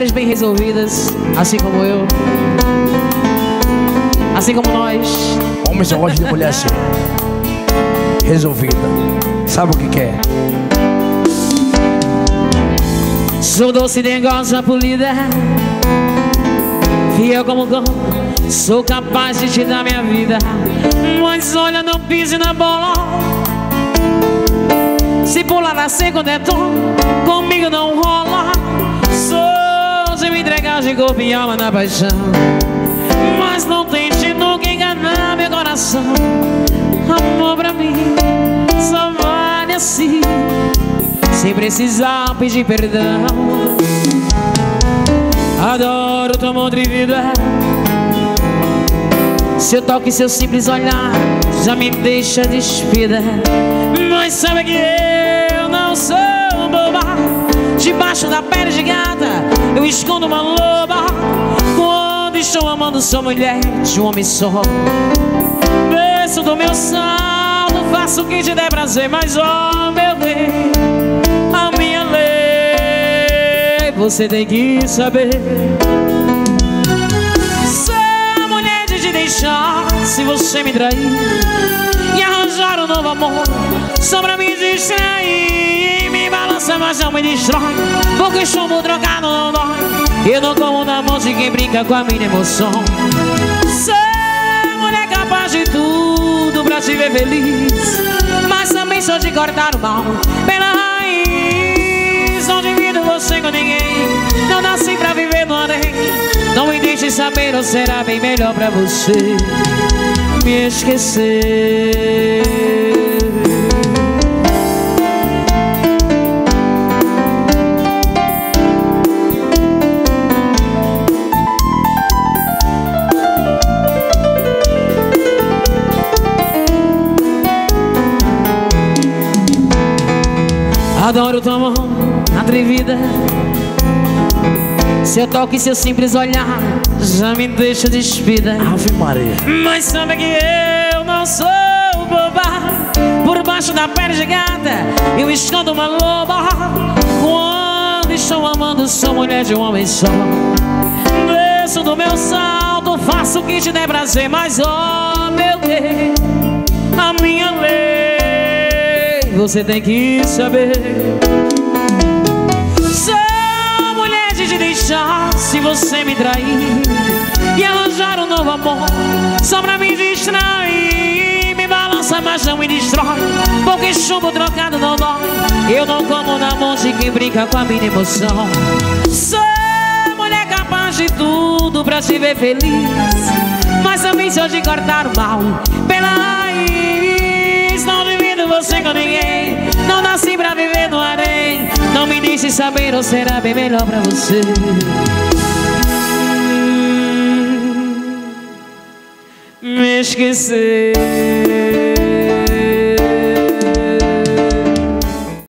mulheres bem resolvidas, assim como eu, assim como nós. Homem só gosta de mulher assim, resolvida. Sabe o que quer? Sou doce, dengosa, polida, fiel como cão, sou capaz de te dar minha vida. Mas olha, não pise na bola. Se pular na seca, deton, comigo não rola. Sou de me entregar de corpo e alma na paixão, mas não tente nunca enganar meu coração. Amor pra mim só vale assim, sem precisar pedir perdão. Adoro tua mão atrevida, seu toque e seu simples olhar já me deixa despida. Mas sabe que eu não sou boba, debaixo da pele de gata eu escondo uma loba. Quando estou amando sou mulher de um homem só. Desço do meu salto, faço o que te der prazer. Mas oh meu bem, a minha lei você tem que saber. Sou mulher de te deixar se você me trair e arranjar um novo amor só pra me distrair. Me balança mas não me destrói, porque chumbo trocado não dói. Eu não como na mão de quem brinca com a minha emoção. Sou mulher capaz de tudo pra te ver feliz, mas também sou de cortar o mal pela raiz. Não divido você com ninguém, não nasci pra viver no além. Não me deixe saber, ou será bem melhor pra você me esquecer. Adoro tua mão atrevida, seu toque e seu simples olhar já me deixa despida. Ave Maria. Mas sabe que eu não sou boba, por baixo da pele de gata eu escondo uma loba. Quando estou amando sou mulher de um homem só. Desço do meu salto, faço o que te der prazer. Mas oh meu bem, a minha lei você tem que saber. Sou mulher de te deixar se você me trair e arranjar um novo amor só pra me distrair. Me balança mas não me destrói, porque chumbo trocado não dói. Eu não como na mão de quem brinca com a minha emoção. Sou mulher capaz de tudo pra te ver feliz, mas também sou de cortar o mal pela raiz. Não divido você com ninguém, não nasci pra viver no harém. Não me deixe saber, ou será bem melhor pra você me esquecer.